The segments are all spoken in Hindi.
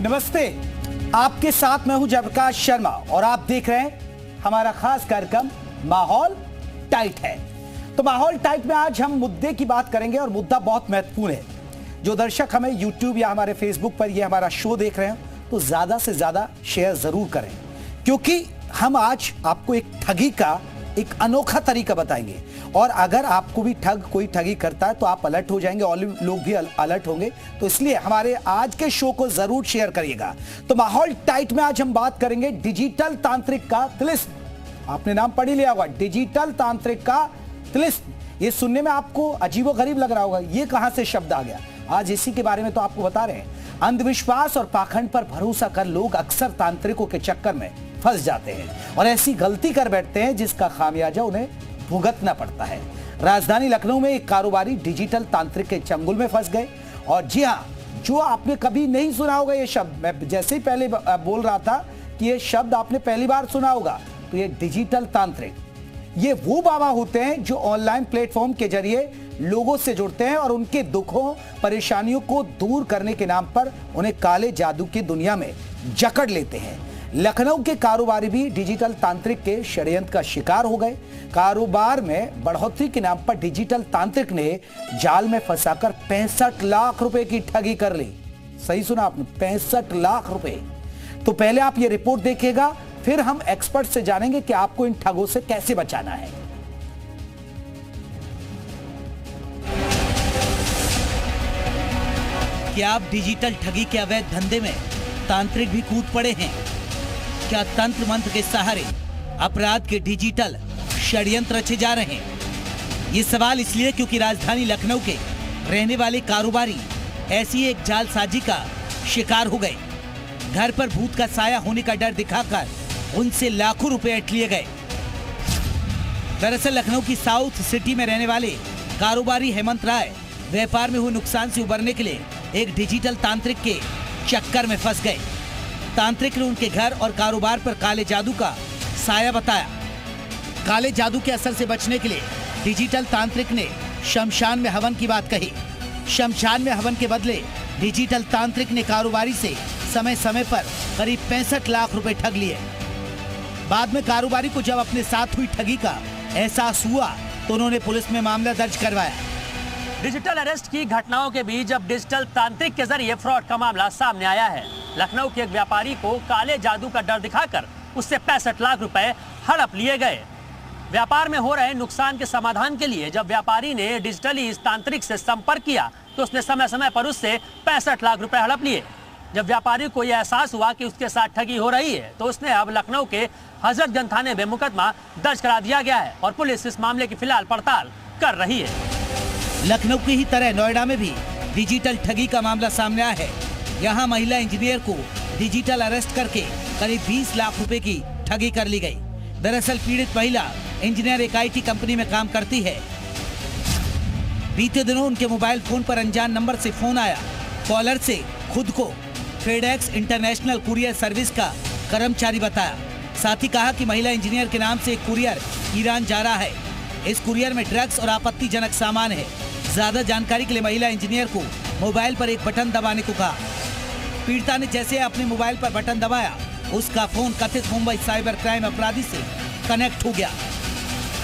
नमस्ते, आपके साथ मैं हूं जयप्रकाश शर्मा और आप देख रहे हैं हमारा खास कार्यक्रम माहौल टाइट है। तो माहौल टाइट में आज हम मुद्दे की बात करेंगे और मुद्दा बहुत महत्वपूर्ण है। जो दर्शक हमें YouTube या हमारे Facebook पर ये हमारा शो देख रहे हैं तो ज्यादा से ज्यादा शेयर जरूर करें, क्योंकि हम आज आपको एक ठगी का एक अनोखा तरीका बताएंगे और अगर आपको भी कोई ठगी करता है तो आप अलर्ट हो जाएंगे और लोग भी अलर्ट होंगे। तो इसलिए हमारे आज के शो को जरूर शेयर करिएगा। तो माहौल टाइट में आज हम बात करेंगे डिजिटल तांत्रिक का तिलिस्म। आपने नाम पढ़ ही लिया होगा, डिजिटल तांत्रिक का तिलिस्म। ये सुनने में आपको अजीबोगरीब लग रहा होगा, ये कहां से शब्द आ गया। आज इसी के बारे में तो आपको बता रहे हैं। अंधविश्वास और पाखंड पर भरोसा कर लोग अक्सर तांत्रिकों के चक्कर में फंस जाते हैं और ऐसी गलती कर बैठते हैं जिसका खामियाजा उन्हें भुगतना पड़ता है। राजधानी लखनऊ में एक कारोबारी डिजिटल तांत्रिक के चंगुल में फंस गए। और जी हां, जो आपने कभी नहीं सुना होगा ये शब्द, मैं जैसे ही पहले बोल रहा था कि ये शब्द आपने पहली बार सुना होगा, तो ये डिजिटल तांत्रिक, ये वो बाबा होते हैं जो ऑनलाइन प्लेटफॉर्म के जरिए लोगों से जुड़ते हैं और उनके दुखों परेशानियों को दूर करने के नाम पर उन्हें काले जादू की दुनिया में जकड़ लेते हैं। लखनऊ के कारोबारी भी डिजिटल तांत्रिक के षड्यंत्र का शिकार हो गए। कारोबार में बढ़ोतरी के नाम पर डिजिटल तांत्रिक ने जाल में फंसाकर 65 लाख रुपए की ठगी कर ली। सही सुना आपने, 65 लाख रुपए। तो पहले आप ये रिपोर्ट देखिएगा, फिर हम एक्सपर्ट से जानेंगे कि आपको इन ठगों से कैसे बचाना है। क्या आप डिजिटल ठगी के अवैध धंधे में तांत्रिक भी कूद पड़े हैं? क्या तंत्र मंत्र के सहारे अपराध के डिजिटल षड्यंत्र रचे जा रहे हैं? ये सवाल इसलिए क्योंकि राजधानी लखनऊ के रहने वाले कारोबारी ऐसी एक जालसाजी का शिकार हो गए। घर पर भूत का साया होने का डर दिखाकर उनसे लाखों रुपए ऐंठ लिए गए। दरअसल लखनऊ की साउथ सिटी में रहने वाले कारोबारी हेमंत राय व्यापार में हुए नुकसान से उबरने के लिए एक डिजिटल तांत्रिक के चक्कर में फंस गए। तांत्रिक ने उनके घर और कारोबार पर काले जादू का साया बताया। काले जादू के असर से बचने के लिए डिजिटल तांत्रिक ने शमशान में हवन की बात कही। शमशान में हवन के बदले डिजिटल तांत्रिक ने कारोबारी से समय समय पर करीब 65 लाख रुपए ठग लिए। बाद में कारोबारी को जब अपने साथ हुई ठगी का एहसास हुआ तो उन्होंने पुलिस में मामला दर्ज करवाया। डिजिटल अरेस्ट की घटनाओं के बीच अब डिजिटल तांत्रिक के जरिए फ्रॉड का मामला सामने आया है। लखनऊ के एक व्यापारी को काले जादू का डर दिखाकर उससे 65 लाख रुपए हड़प लिए गए। व्यापार में हो रहे नुकसान के समाधान के लिए जब व्यापारी ने डिजिटली इस तांत्रिक से संपर्क किया तो उसने समय समय पर उससे 65 लाख रुपए हड़प लिए। जब व्यापारी को यह एहसास हुआ कि उसके साथ ठगी हो रही है तो उसने अब लखनऊ के हजरतगंज थाने में मुकदमा दर्ज करा दिया गया है और पुलिस इस मामले की फिलहाल पड़ताल कर रही है। लखनऊ की ही तरह नोएडा में भी डिजिटल ठगी का मामला सामने आया है। यहाँ महिला इंजीनियर को डिजिटल अरेस्ट करके करीब 20 लाख रुपए की ठगी कर ली गई। दरअसल पीड़ित महिला इंजीनियर एक IT कंपनी में काम करती है। बीते दिनों उनके मोबाइल फोन पर अनजान नंबर से फोन आया। कॉलर से खुद को फेडेक्स इंटरनेशनल कुरियर सर्विस का कर्मचारी बताया। साथ ही कहा कि महिला इंजीनियर के नाम से एक कुरियर ईरान जा रहा है। इस कुरियर में ड्रग्स और आपत्तिजनक सामान है। ज्यादा जानकारी के लिए महिला इंजीनियर को मोबाइल पर एक बटन दबाने को कहा। पीड़िता ने जैसे अपने मोबाइल पर बटन दबाया, उसका फोन कथित मुंबई साइबर क्राइम अपराधी से कनेक्ट हो गया।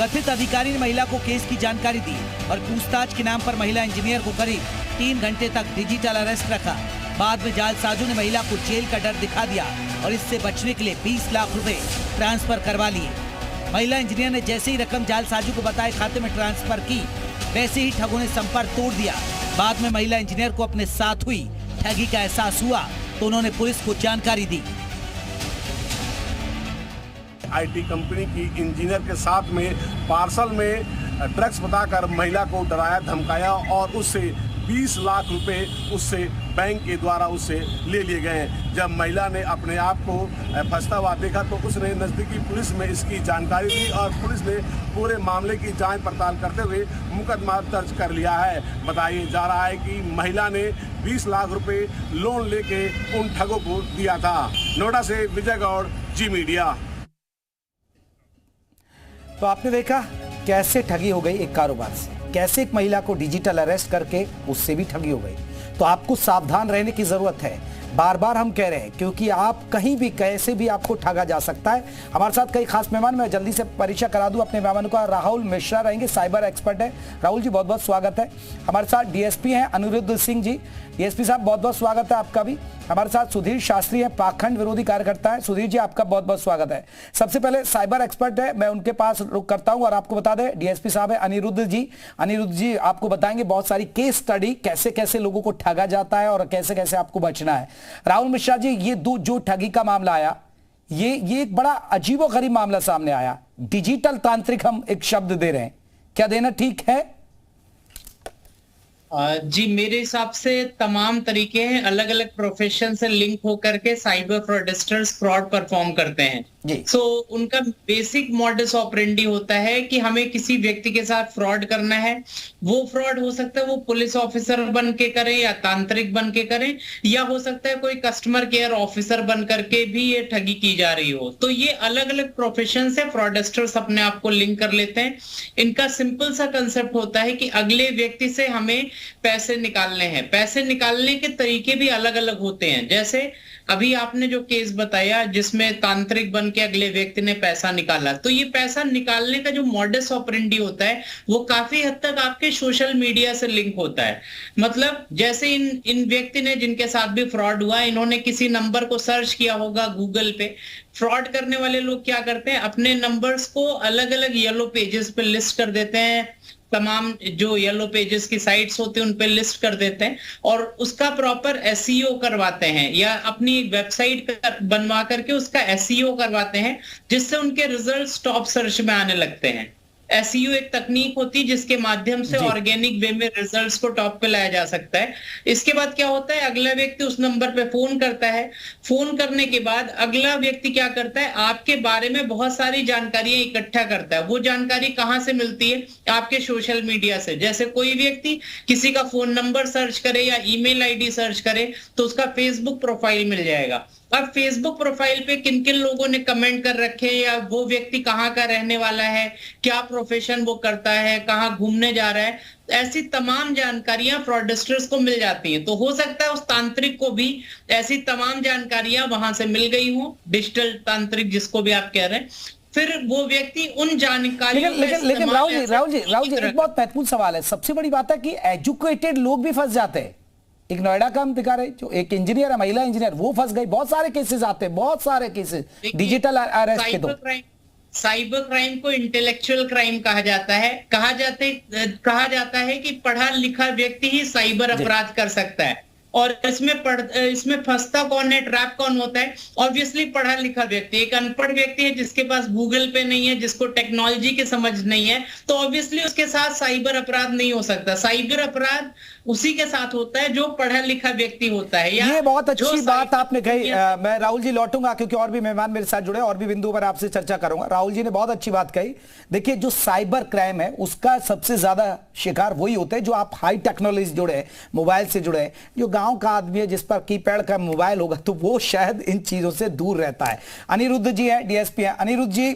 कथित अधिकारी ने महिला को केस की जानकारी दी और पूछताछ के नाम पर महिला इंजीनियर को करीब 3 घंटे तक डिजिटल अरेस्ट रखा। बाद में जालसाजों ने महिला को जेल का डर दिखा दिया और इससे बचने के लिए 20 लाख रुपए ट्रांसफर करवा लिए। महिला इंजीनियर ने जैसे ही रकम जालसाजों को बताए खाते में ट्रांसफर की, वैसे ही ठगों ने संपर्क तोड़ दिया। बाद में महिला इंजीनियर को अपने साथ हुई ठगी का एहसास हुआ तो उन्होंने पुलिस को जानकारी दी। IT कंपनी की इंजीनियर के साथ में पार्सल में ड्रग्स बताकर महिला को डराया धमकाया और उससे 20 लाख रुपए उससे बैंक के द्वारा उससे ले लिए गए। जब महिला ने अपने आप को फंसता हुआ देखा तो उसने नज़दीकी पुलिस में इसकी जानकारी दी और पुलिस ने पूरे मामले की जांच पड़ताल करते हुए मुकदमा दर्ज कर लिया है। बताया जा रहा है कि महिला ने 20 लाख रुपए लोन लेके उन ठगों को दिया था। नोएडा से विजय गौड़, जी मीडिया। तो आपने देखा कैसे ठगी हो गई एक कारोबार से, कैसे एक महिला को डिजिटल अरेस्ट करके उससे भी ठगी हो गई। तो आपको सावधान रहने की जरूरत है। बार बार हम कह रहे हैं, क्योंकि आप कहीं भी कैसे भी आपको ठगा जा सकता है। हमारे साथ कई खास मेहमान, मैं जल्दी से परिचय करा दूं अपने मेहमानों का। राहुल मिश्रा रहेंगे, साइबर एक्सपर्ट है। राहुल जी बहुत बहुत स्वागत है। हमारे साथ डीएसपी हैं अनिरुद्ध सिंह जी। डीएसपी साहब बहुत बहुत स्वागत है आपका भी। हमारे साथ सुधीर शास्त्री हैं, पाखंड विरोधी कार्यकर्ता है। सुधीर जी आपका बहुत बहुत स्वागत है। सबसे पहले साइबर एक्सपर्ट है, मैं उनके पास रुक करता हूं और आपको बता दें डीएसपी साहब है अनिरुद्ध जी। अनिरुद्ध जी आपको बताएंगे बहुत सारी केस स्टडी, कैसे कैसे लोगों को ठगा जाता है और कैसे कैसे आपको बचना है। राहुल मिश्रा जी, ये जो ठगी का मामला आया, ये एक बड़ा अजीबोगरीब मामला सामने आया। डिजिटल तांत्रिक हम एक शब्द दे रहे हैं, क्या देना ठीक है? जी मेरे हिसाब से तमाम तरीके हैं, अलग अलग प्रोफेशन से लिंक होकर के साइबर फ्रॉडस्टर्स फ्रॉड परफॉर्म करते हैं। सो उनका बेसिक मॉडस ऑपरेंडी होता है कि हमें किसी व्यक्ति के साथ फ्रॉड करना है। वो फ्रॉड हो सकता है वो पुलिस ऑफिसर बन के करें या तांत्रिक बन के करें, या हो सकता है कोई कस्टमर केयर ऑफिसर बन करके भी ये ठगी की जा रही हो। तो ये अलग अलग प्रोफेशन से फ्रॉडस्टर्स अपने आप को लिंक कर लेते हैं। इनका सिंपल सा कंसेप्ट होता है कि अगले व्यक्ति से हमें पैसे निकालने हैं। पैसे निकालने के तरीके भी अलग अलग होते हैं। जैसे अभी आपने जो केस बताया जिसमें तांत्रिक बन के अगले व्यक्ति ने पैसा निकाला, तो ये पैसा निकालने का जो मॉडस ऑपरेंडी होता है वो काफी हद तक आपके सोशल मीडिया से लिंक होता है। मतलब जैसे इन व्यक्ति ने जिनके साथ भी फ्रॉड हुआ, इन्होंने किसी नंबर को सर्च किया होगा गूगल पे। फ्रॉड करने वाले लोग क्या करते हैं, अपने नंबर्स को अलग अलग येलो पेजेस पे लिस्ट कर देते हैं। तमाम जो येलो पेजेस की साइट्स होते हैं उन पे लिस्ट कर देते हैं और उसका प्रॉपर एसईओ करवाते हैं, या अपनी वेबसाइट बनवा करके उसका एसईओ करवाते हैं, जिससे उनके रिजल्ट्स टॉप सर्च में आने लगते हैं। एसईओ एक तकनीक होती है जिसके माध्यम से ऑर्गेनिक वे में रिजल्ट्स को टॉप पे लाया जा सकता है। इसके बाद क्या होता है, अगला व्यक्ति उस नंबर पे फोन करता है। फोन करने के बाद अगला व्यक्ति क्या करता है, आपके बारे में बहुत सारी जानकारियां इकट्ठा करता है। वो जानकारी कहां से मिलती है, आपके सोशल मीडिया से। जैसे कोई व्यक्ति किसी का फोन नंबर सर्च करे या ईमेल आईडी सर्च करे तो उसका फेसबुक प्रोफाइल मिल जाएगा। अब फेसबुक प्रोफाइल पे किन किन लोगों ने कमेंट कर रखे हैं, या वो व्यक्ति कहाँ का रहने वाला है, क्या प्रोफेशन वो करता है, कहाँ घूमने जा रहा है, ऐसी तमाम जानकारियां फ्रॉडस्टर्स को मिल जाती हैं। तो हो सकता है उस तांत्रिक को भी ऐसी तमाम जानकारियां वहां से मिल गई हो, डिजिटल तांत्रिक जिसको भी आप कह रहे हैं। फिर वो व्यक्ति उन जानकारियों लेकिन राहुल जी एक बहुत महत्वपूर्ण सवाल है। सबसे बड़ी बात है कि एजुकेटेड लोग भी फंस जाते हैं। एक नोएडा का हम दिखा रहे, जो एक इंजीनियर है, महिला इंजीनियर, वो फंस गई। बहुत सारे केसेस आते हैं, बहुत सारे केसेस डिजिटल अरेस्ट के। तो साइबर क्राइम को इंटेलेक्चुअल क्राइम कहा जाता है। कहा जाता है कि पढ़ा लिखा व्यक्ति ही साइबर अपराध कर सकता है। और इसमें फंसता कौन है, ट्रैप कौन होता है? ऑब्वियसली पढ़ा लिखा व्यक्ति। एक अनपढ़ व्यक्ति है जिसके पास गूगल पे नहीं है, जिसको टेक्नोलॉजी की समझ नहीं है, तो ऑब्वियसली उसके साथ साइबर अपराध नहीं हो सकता। साइबर अपराध उसी के साथ होता है जो पढ़ा लिखा व्यक्ति होता है। ये बहुत अच्छी बात आपने कही। मैं राहुल जी लौटूंगा क्योंकि और भी मेहमान मेरे साथ जुड़े, और भी बिंदु पर आपसे चर्चा करूंगा। राहुल जी ने बहुत अच्छी बात कही। देखिए, जो साइबर क्राइम है उसका सबसे ज्यादा शिकार वही होते हैं जो आप हाई टेक्नोलॉजी से जुड़े, मोबाइल से जुड़े। जो गांव का आदमी है जिस पर कीपैड का मोबाइल होगा, तो वो शायद इन चीजों से दूर रहता है। अनिरुद्ध जी है, डीएसपी है। अनिरुद्ध जी,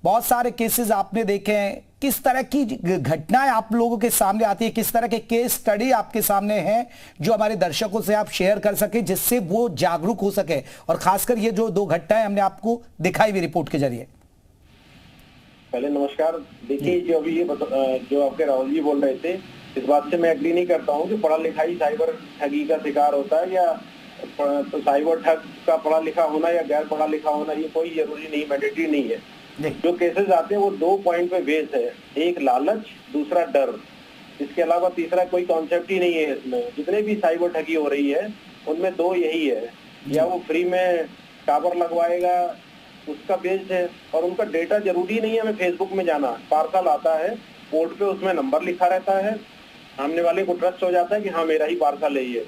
बहुत सारे केसेस आपने देखे हैं, किस तरह की घटनाएं आप लोगों के सामने आती है, किस तरह के केस स्टडी आपके सामने हैं जो हमारे दर्शकों से आप शेयर कर सके, जिससे वो जागरूक हो सके, और खासकर ये जो 2 घटनाएं हमने आपको दिखाई हुई रिपोर्ट के जरिए। पहले नमस्कार। देखिए, जो अभी ये जो आपके राहुल जी बोल रहे थे, इस बात से मैं एग्री नहीं करता हूँ कि पढ़ा लिखा ही साइबर ठगी का शिकार होता है, या तो साइबर ठग का पढ़ा लिखा होना या गैर पढ़ा लिखा होना ये कोई जरूरी नहीं, मैंडेटरी नहीं है। जो केसेस आते हैं वो 2 पॉइंट पे बेस है, एक लालच, दूसरा डर। इसके अलावा तीसरा कोई कॉन्सेप्ट ही नहीं है इसमें। जितने भी साइबर ठगी हो रही है उनमें 2 यही है, या वो फ्री में टावर लगवाएगा, उसका बेस है, और उनका डेटा जरूरी नहीं है हमें फेसबुक में जाना। पार्सल आता है पोर्ट पे, उसमें नंबर लिखा रहता है, सामने वाले को ट्रस्ट हो जाता है कि हाँ मेरा ही पार्सल है ये,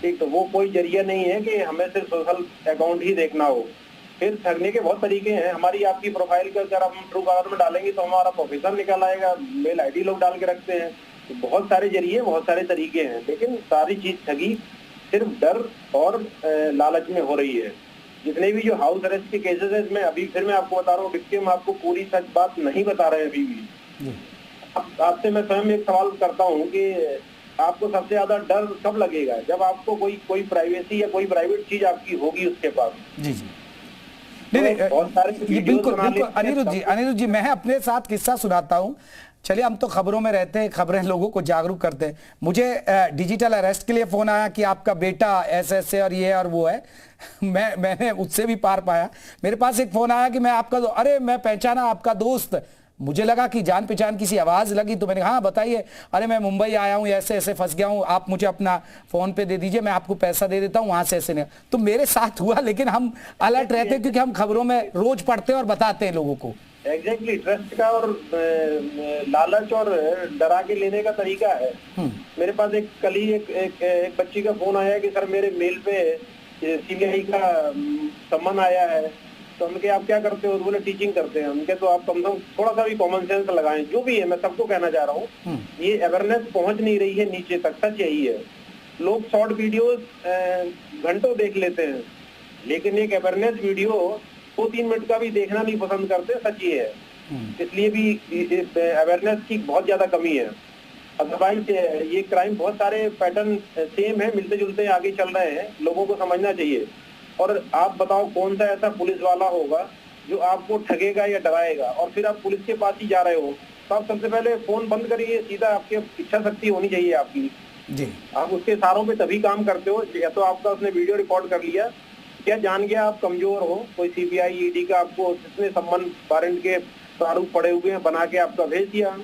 ठीक। तो वो कोई जरिया नहीं है कि हमें सिर्फ सोशल अकाउंट ही देखना हो। फिर ठगने के बहुत तरीके हैं। हमारी आपकी प्रोफाइल का अगर हम ट्रू कॉलर में डालेंगे तो हमारा प्रोफेशन निकल आएगा, मेल आईडी लोग डाल के रखते हैं। तो बहुत सारे जरिए, बहुत सारे तरीके हैं, लेकिन सारी चीज ठगी सिर्फ डर और लालच में हो रही है। जितने भी जो हाउस अरेस्ट के केसेस है, इसमें अभी फिर मैं आपको बता रहा हूँ, विक्टिम आपको पूरी सच बात नहीं बता रहे हैं अभी भी। आपसे मैं स्वयं एक सवाल करता हूँ कि आपको सबसे ज्यादा डर कब लगेगा? जब आपको कोई प्राइवेसी या कोई प्राइवेट चीज आपकी होगी उसके पास। जी जी, नहीं बहुत सारे बिल्कुल बिल्कुल। अनिरुद्ध जी, मैं अपने साथ किस्सा सुनाता हूँ। चलिए, हम तो खबरों में रहते हैं, खबरें लोगों को जागरूक करते हैं। मुझे डिजिटल अरेस्ट के लिए फोन आया कि आपका बेटा ऐसे और ये और वो है। मैंने उससे भी पार पाया। मेरे पास एक फोन आया कि मैं आपका अरे मैं पहचाना आपका दोस्त। मुझे लगा कि जान पहचान किसी आवाज लगी, तो मैंने कहा हाँ बताइए। अरे मैं मुंबई आया हूँ, ऐसे ऐसे फंस गया हूँ, आप मुझे अपना फोन पे दे दीजिए, मैं आपको पैसा दे देता हूँ, वहां से ऐसे नहीं। तो मेरे साथ हुआ, लेकिन हम अलर्ट रहते हैं क्योंकि हम खबरों में रोज पढ़ते हैं और बताते हैं लोगों को। एग्जैक्टली, ट्रस्ट का और लालच और डरा के लेने का तरीका है। मेरे पास कल ही एक बच्ची का फोन आया कि सर मेरे मेल पे सीबीआई का सम्मन आया है। तो हमने कहा आप क्या करते हो? तो बोले टीचिंग करते हैं। हमने कहा तो आप कम से कम थोड़ा सा भी कॉमन सेंस लगाएं। जो भी है, मैं सबको कहना चाह रहा हूँ, ये अवेयरनेस पहुंच नहीं रही है नीचे तक। सच यही है, लोग शॉर्ट वीडियोस घंटों देख लेते हैं, लेकिन एक अवेयरनेस वीडियो 2-3 मिनट का भी देखना नहीं पसंद करते। सच ये है, इसलिए भी अवेयरनेस की बहुत ज्यादा कमी है। अदरवाइज ये क्राइम बहुत सारे पैटर्न सेम है, मिलते जुलते आगे चल रहे हैं, लोगों को समझना चाहिए। और आप बताओ कौन सा ऐसा पुलिस वाला होगा जो आपको ठगेगा या डराएगा, और फिर आप पुलिस के पास ही जा रहे हो। तो आप सबसे पहले फोन बंद करिए, सीधा आपकी इच्छा शक्ति होनी चाहिए आपकी जी। आप उसके इशारों पे तभी काम करते हो, या तो आपका उसने वीडियो रिकॉर्ड कर लिया, क्या जान गया आप कमजोर हो, कोई सीबीआई ईडी का आपको जितने सम्मन वारंट के प्रारूप पड़े हुए हैं बना के आपका भेज दिया,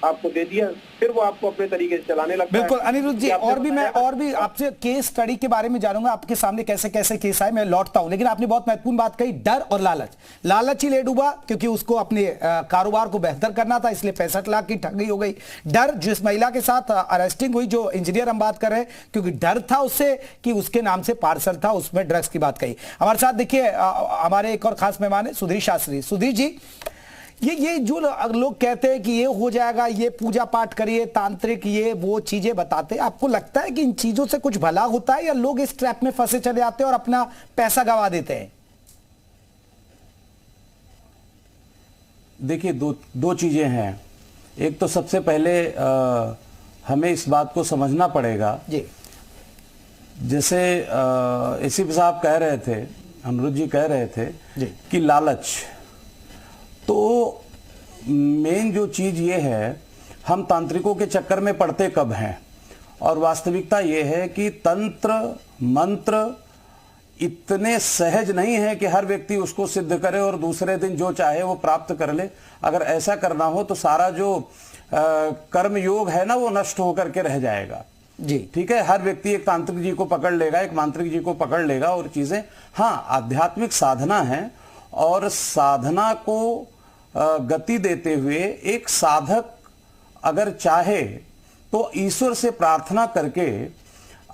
आपको दे दिया, फिर वो आपको अपने तरीके से चलाने लगता है। बिल्कुल अनिरुद्ध जी, और भी आपसे केस स्टडी के बारे में जानूंगा, आपके सामने कैसे कैसे केस आए, मैं लौटता हूं। लेकिन आपने बहुत महत्वपूर्ण बात कही, डर और लालच। लालच ही ले डूबा, क्योंकि उसको अपने कारोबार को बेहतर करना था, इसलिए 65 लाख की ठगी हो गई। डर, जिस महिला के साथ अरेस्टिंग हुई, जो इंजीनियर हम बात कर रहे हैं, क्योंकि डर था उससे कि उसके नाम से पार्सल था, उसमें ड्रग्स की बात कही। हमारे साथ देखिए हमारे एक और खास मेहमान है सुधीर शास्त्री। सुधीर जी, ये जो लोग कहते हैं कि ये हो जाएगा, ये पूजा पाठ करिए, तांत्रिक, ये वो चीजें बताते हैं, आपको लगता है कि इन चीजों से कुछ भला होता है, या लोग इस ट्रैप में फंसे चले जाते हैं और अपना पैसा गवा देते हैं? देखिए, दो चीजें हैं। एक तो सबसे पहले हमें इस बात को समझना पड़ेगा जी। जैसे एसीपी साहब कह रहे थे, अनिरुद्ध जी कह रहे थे जी, कि लालच, तो मेन जो चीज ये है, हम तांत्रिकों के चक्कर में पड़ते कब हैं, और वास्तविकता ये है कि तंत्र मंत्र इतने सहज नहीं है कि हर व्यक्ति उसको सिद्ध करे और दूसरे दिन जो चाहे वो प्राप्त कर ले। अगर ऐसा करना हो तो सारा जो कर्म योग है ना, वो नष्ट होकर के रह जाएगा जी। ठीक है, हर व्यक्ति एक तांत्रिक जी को पकड़ लेगा, एक मांत्रिक जी को पकड़ लेगा, और चीजें, हाँ आध्यात्मिक साधना है, और साधना को गति देते हुए एक साधक अगर चाहे तो ईश्वर से प्रार्थना करके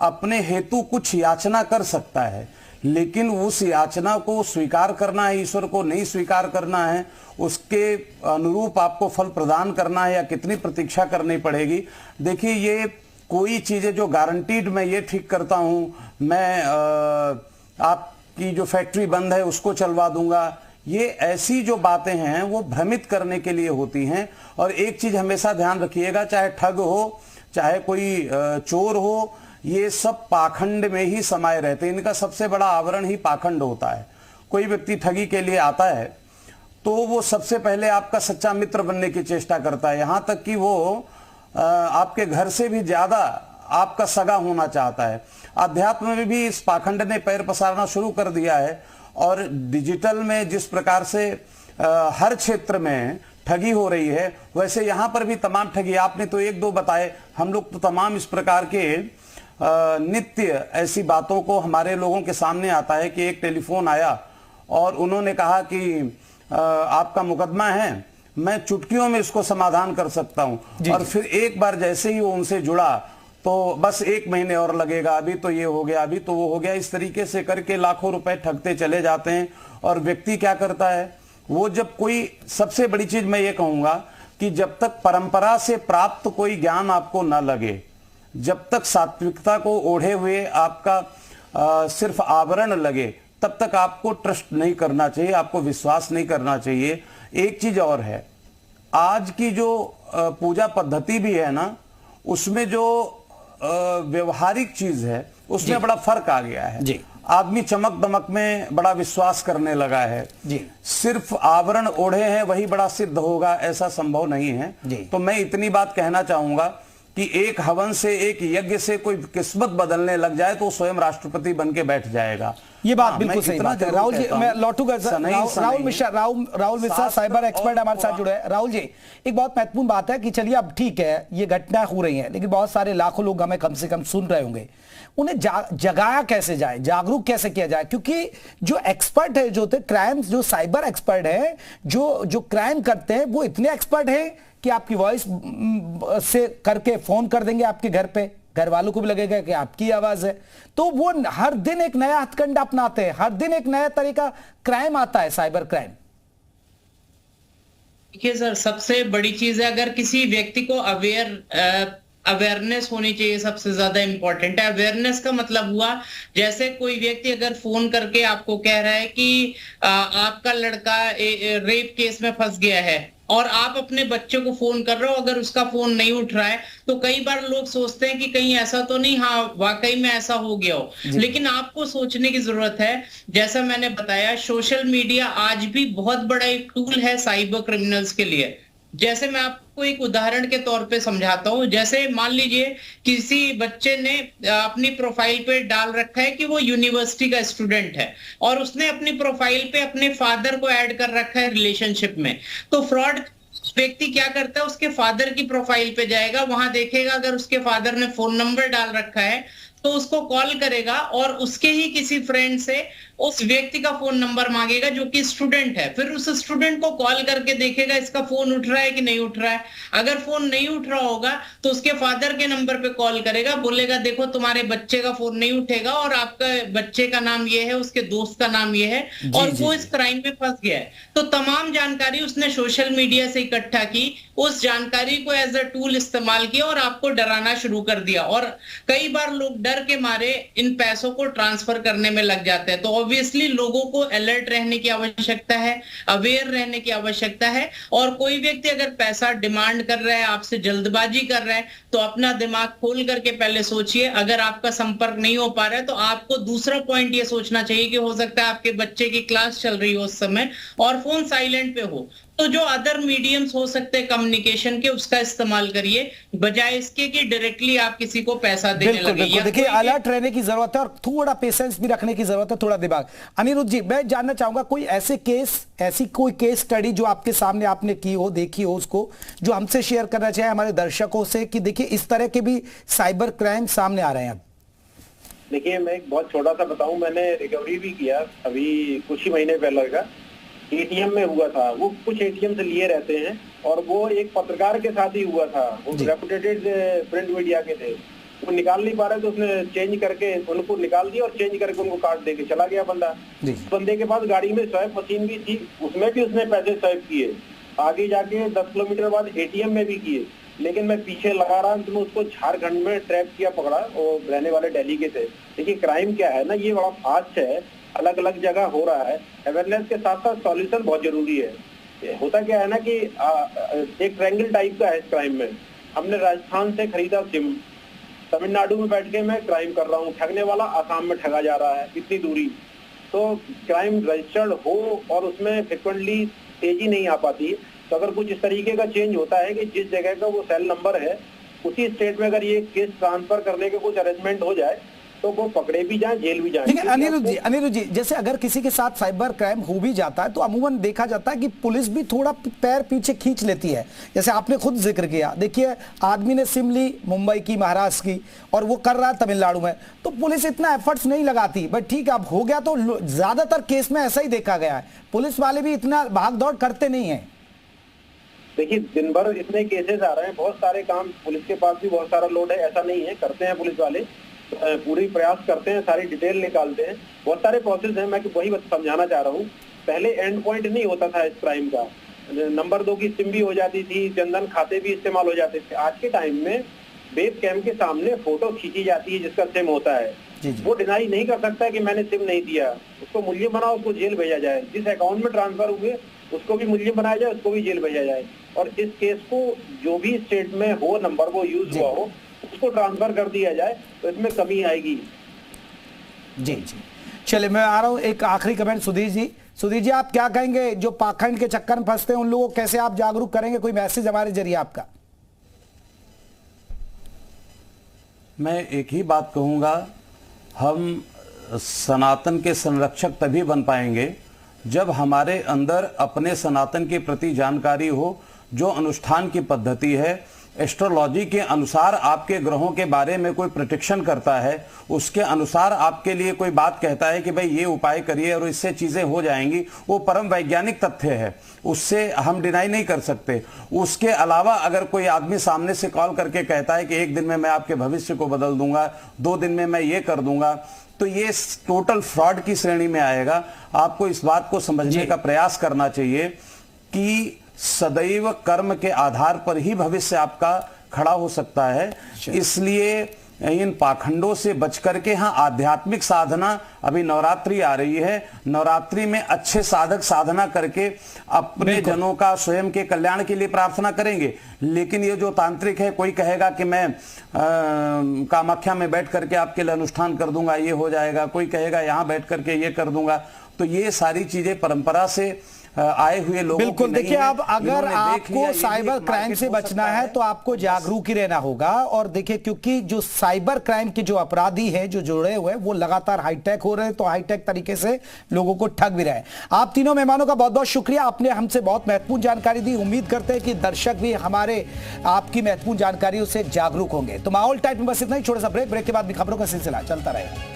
अपने हेतु कुछ याचना कर सकता है, लेकिन उस याचना को स्वीकार करना है, ईश्वर को नहीं स्वीकार करना है, उसके अनुरूप आपको फल प्रदान करना है, या कितनी प्रतीक्षा करनी पड़ेगी। देखिए, ये कोई चीजें जो गारंटीड मैं ये ठीक करता हूं, मैं आपकी जो फैक्ट्री बंद है उसको चलवा दूंगा, ये ऐसी जो बातें हैं वो भ्रमित करने के लिए होती हैं। और एक चीज हमेशा ध्यान रखिएगा, चाहे ठग हो, चाहे कोई चोर हो, ये सब पाखंड में ही समाये रहते हैं। इनका सबसे बड़ा आवरण ही पाखंड होता है। कोई व्यक्ति ठगी के लिए आता है तो वो सबसे पहले आपका सच्चा मित्र बनने की चेष्टा करता है, यहां तक कि वो आपके घर से भी ज्यादा आपका सगा होना चाहता है। अध्यात्म में भी इस पाखंड ने पैर पसारना शुरू कर दिया है, और डिजिटल में जिस प्रकार से हर क्षेत्र में ठगी हो रही है, वैसे यहां पर भी तमाम ठगी, आपने तो एक दो बताए, हम लोग तो तमाम इस प्रकार के नित्य ऐसी बातों को हमारे लोगों के सामने आता है कि एक टेलीफोन आया और उन्होंने कहा कि आपका मुकदमा है, मैं चुटकियों में इसको समाधान कर सकता हूं। और फिर एक बार जैसे ही वो उनसे जुड़ा तो बस 1 महीने और लगेगा, अभी तो ये हो गया, अभी तो वो हो गया, इस तरीके से करके लाखों रुपए ठगते चले जाते हैं। और व्यक्ति क्या करता है, वो जब कोई, सबसे बड़ी चीज मैं ये कहूंगा कि जब तक परंपरा से प्राप्त कोई ज्ञान आपको ना लगे, जब तक सात्विकता को ओढ़े हुए आपका सिर्फ आवरण लगे, तब तक आपको ट्रस्ट नहीं करना चाहिए, आपको विश्वास नहीं करना चाहिए। एक चीज और है, आज की जो पूजा पद्धति भी है ना, उसमें जो व्यवहारिक चीज है उसमें बड़ा फर्क आ गया है जी। आदमी चमक दमक में बड़ा विश्वास करने लगा है जी। सिर्फ आवरण ओढ़े हैं वही बड़ा सिद्ध होगा ऐसा संभव नहीं है जी। तो मैं इतनी बात कहना चाहूंगा कि एक हवन से एक यज्ञ से कोई किस्मत बदलने लग जाए तो स्वयं राष्ट्रपति बन के बैठ जाएगा। ये बात बिल्कुल सही बात है। राहुल जी, मैं लौटूंगा। राहुल मिश्रा साइबर एक्सपर्ट हमारे साथ जुड़े हैं। राहुल जी, एक बहुत महत्वपूर्ण बात है कि चलिए अब ठीक है ये घटना हो रही है, लेकिन बहुत सारे लाखों लोग हमें कम से कम सुन रहे होंगे, उन्हें जगाया कैसे जाए, जागरूक कैसे किया जाए? क्योंकि जो एक्सपर्ट है, जो क्राइम, जो साइबर एक्सपर्ट है, जो क्राइम करते हैं, वो इतने एक्सपर्ट है कि आपकी वॉइस से करके फोन कर देंगे आपके घर पे, घर वालों को भी लगेगा कि आपकी आवाज है। तो वो हर दिन एक नया हथकंडा अपनाते हैं, हर दिन एक नया तरीका क्राइम आता है, साइबर क्राइम। देखिए सर, सबसे बड़ी चीज है अगर किसी व्यक्ति को अवेयरनेस होनी चाहिए, सबसे ज्यादा इंपॉर्टेंट है। अवेयरनेस का मतलब हुआ जैसे कोई व्यक्ति अगर फोन करके आपको कह रहा है कि आपका लड़का रेप केस में फंस गया है और आप अपने बच्चे को फोन कर रहे हो, अगर उसका फोन नहीं उठ रहा है तो कई बार लोग सोचते हैं कि कहीं ऐसा तो नहीं, हाँ वाकई में ऐसा हो गया हो। लेकिन आपको सोचने की जरूरत है, जैसा मैंने बताया सोशल मीडिया आज भी बहुत बड़ा एक टूल है साइबर क्रिमिनल्स के लिए। जैसे मैं आपको एक उदाहरण के तौर पे समझाता हूं, जैसे मान लीजिए किसी बच्चे ने अपनी प्रोफाइल पे डाल रखा है कि वो यूनिवर्सिटी का स्टूडेंट है और उसने अपनी प्रोफाइल पे अपने फादर को ऐड कर रखा है रिलेशनशिप में। तो फ्रॉड व्यक्ति क्या करता है, उसके फादर की प्रोफाइल पे जाएगा, वहां देखेगा अगर उसके फादर ने फोन नंबर डाल रखा है तो उसको कॉल करेगा और उसके ही किसी फ्रेंड से उस व्यक्ति का फोन नंबर मांगेगा जो कि स्टूडेंट है। फिर उस स्टूडेंट को कॉल करके देखेगा इसका फोन उठ रहा है कि नहीं उठ रहा है। अगर फोन नहीं उठ रहा होगा तो उसके फादर के नंबर पे कॉल करेगा, बोलेगा देखो तुम्हारे बच्चे का फोन नहीं उठेगा और आपका बच्चे का नाम ये है, उसके दोस्त का नाम ये है और वो इस क्राइम में फंस गया है। तो तमाम जानकारी उसने सोशल मीडिया से इकट्ठा की, उस जानकारी को एज अ टूल इस्तेमाल किया और आपको डराना शुरू कर दिया। और कई बार लोग डर के मारे इन पैसों को ट्रांसफर करने में लग जाते हैं। तो ऑब्वियसली लोगों को अलर्ट रहने की आवश्यकता है, अवेयर रहने की आवश्यकता है। और कोई व्यक्ति अगर पैसा डिमांड कर रहा है, आपसे जल्दबाजी कर रहा है, तो अपना दिमाग खोल करके पहले सोचिए। अगर आपका संपर्क नहीं हो पा रहा है तो आपको दूसरा पॉइंट ये सोचना चाहिए कि हो सकता है आपके बच्चे की क्लास चल रही हो उस समय और फोन साइलेंट पे हो। तो जो अदर मीडियम्स हो सकते हैं कम्युनिकेशन के, उसका इस्तेमाल करिए बजाय इसके कि डायरेक्टली आप किसी को पैसा देने लगे। देखिए अलर्ट रहने की जरूरत है और थोड़ा पेशेंस भी रखने की जरूरत है, थोड़ा दिमाग। अनिरुद्ध जी, मैं जानना चाहूंगा कोई ऐसे केस, ऐसी कोई केस स्टडी जो आपके सामने आपने की हो, देखी हो, उसको जो हमसे शेयर करना चाहे हमारे दर्शकों से कि देखिए इस तरह के भी साइबर क्राइम सामने आ रहे हैं। देखिए मैं एक बहुत छोटा सा बताऊं, मैंने रिकवरी भी किया अभी कुछ ही महीने पहले का। एटीएम में हुआ था, वो कुछ एटीएम से लिए रहते हैं और वो एक पत्रकार के साथ ही हुआ था, वो रेपुटेटेड प्रिंट मीडिया के थे। वो निकाल नहीं पा रहे तो उसने चेंज करके उनको निकाल दिया और चेंज करके उनको कार्ड देके चला गया बंदा। बंदे के पास गाड़ी में स्वैप मशीन भी थी, उसमें भी उसने पैसे स्वैप किए। आगे जाके 10 किलोमीटर बाद एटीएम में भी किए। लेकिन मैं पीछे लगा रहा तो मैं उसको झारखंड में ट्रैप किया, पकड़ा। वो रहने वाले दिल्ली के थे। देखिए क्राइम क्या है ना, ये बड़ा फास्ट है, अलग अलग जगह हो रहा है। अवेयरनेस के साथ साथ सॉल्यूशन बहुत जरूरी है। होता क्या है ना कि एक ट्रायंगल टाइप का है इस क्राइम में। हमने राजस्थान से खरीदा सिम, तमिलनाडु में बैठ के मैं क्राइम कर रहा हूँ, ठगने वाला आसाम में ठगा जा रहा है, इतनी दूरी। तो क्राइम रजिस्टर्ड हो और उसमें फ्रिक्वेंटली तेजी नहीं आ पाती। तो अगर कुछ इस तरीके का चेंज होता है कि जिस जगह का वो सेल नंबर है उसी स्टेट में अगर ये केस ट्रांसफर करने के कुछ अरेंजमेंट हो जाए तो वो पकड़े भी जाएं, जेल भी जाएं। अनिरुद्ध जी, जैसे अगर किसी के साथ साइबर क्राइम हो भी जाता है तो अमूमन देखा जाता है कि पुलिस भी थोड़ा पैर पीछे खींच लेती है। जैसे आपने खुद जिक्र किया, देखिए आदमी ने सिम ली मुंबई की, महाराष्ट्र की, और वो कर रहा है तमिलनाडु में, तो पुलिस इतना एफर्ट्स नहीं लगाती। बट ठीक है, अब हो गया तो ज्यादातर केस में ऐसा ही देखा गया है, पुलिस वाले भी इतना भाग दौड़ करते नहीं है। देखिए दिन भर इतने केसेस आ रहे हैं, बहुत सारे काम, पुलिस के पास भी बहुत सारा लोड है, ऐसा नहीं है, करते हैं पुलिस वाले, पूरी प्रयास करते हैं, सारी डिटेल निकालते हैं, बहुत सारे प्रोसेस हैं। मैं वही समझाना चाह रहा हूँ, पहले एंड पॉइंट नहीं होता था इस क्राइम का। नंबर 2 की सिम भी हो जाती थी, जनधन खाते भी इस्तेमाल हो जाते थे। आज के टाइम में वेब कैम के सामने फोटो खींची जाती है जिसका सिम होता है, वो डिनाई नहीं कर सकता है कि मैंने सिम नहीं दिया। उसको मूल्य बनाओ, उसको जेल भेजा जाए। जिस अकाउंट में ट्रांसफर हुए उसको भी मूल्य बनाया जाए, उसको भी जेल भेजा जाए। और इस केस को जो भी स्टेट में हो, नंबर वो यूज हुआ हो, उसको ट्रांसफर कर दिया जाए तो इसमें कमी आएगी। जी जी, चलिए मैं आ रहा हूं एक आखिरी कमेंट सुधीर जी। सुधीर जी, आप क्या कहेंगे जो पाखंड के चक्कर में फंसते हैं उन लोगों को कैसे आप जागरूक करेंगे? कोई मैसेज हमारे जरिए आपका? मैं एक ही बात कहूंगा, हम सनातन के संरक्षक तभी बन पाएंगे जब हमारे अंदर अपने सनातन के प्रति जानकारी हो। जो अनुष्ठान की पद्धति है, एस्ट्रोलॉजी के अनुसार आपके ग्रहों के बारे में कोई प्रेडिक्शन करता है, उसके अनुसार आपके लिए कोई बात कहता है कि भाई ये उपाय करिए और इससे चीजें हो जाएंगी, वो परम वैज्ञानिक तथ्य है, उससे हम डिनाई नहीं कर सकते। उसके अलावा अगर कोई आदमी सामने से कॉल करके कहता है कि एक दिन में मैं आपके भविष्य को बदल दूंगा, 2 दिन में मैं ये कर दूंगा, तो ये टोटल फ्रॉड की श्रेणी में आएगा। आपको इस बात को समझने का प्रयास करना चाहिए कि सदैव कर्म के आधार पर ही भविष्य आपका खड़ा हो सकता है। इसलिए इन पाखंडों से बच करके, हाँ, आध्यात्मिक साधना, अभी नवरात्रि आ रही है, नवरात्रि में अच्छे साधक साधना करके अपने जनों का, स्वयं के कल्याण के लिए प्रार्थना करेंगे। लेकिन ये जो तांत्रिक है, कोई कहेगा कि मैं कामाख्या में बैठ करके आपके लिए अनुष्ठान कर दूंगा, ये हो जाएगा, कोई कहेगा यहां बैठ करके ये कर दूंगा, तो ये सारी चीजें परंपरा से आए हुए लोगों बिल्कुल। देखिए, अब अगर आपको साइबर क्राइम से बचना है तो आपको जागरूक ही रहना होगा। और देखिए, क्योंकि जो साइबर क्राइम के जो अपराधी हैं, जो जुड़े हुए हैं, वो लगातार हाईटेक हो रहे हैं, तो हाईटेक तरीके से लोगों को ठग भी रहे हैं। आप तीनों मेहमानों का बहुत बहुत शुक्रिया, आपने हमसे बहुत महत्वपूर्ण जानकारी दी। उम्मीद करते हैं कि दर्शक भी हमारे आपकी महत्वपूर्ण जानकारियों से जागरूक होंगे। तो माहौल टाइप में बस इतना ही, छोटा सा ब्रेक के बाद भी खबरों का सिलसिला चलता रहेगा।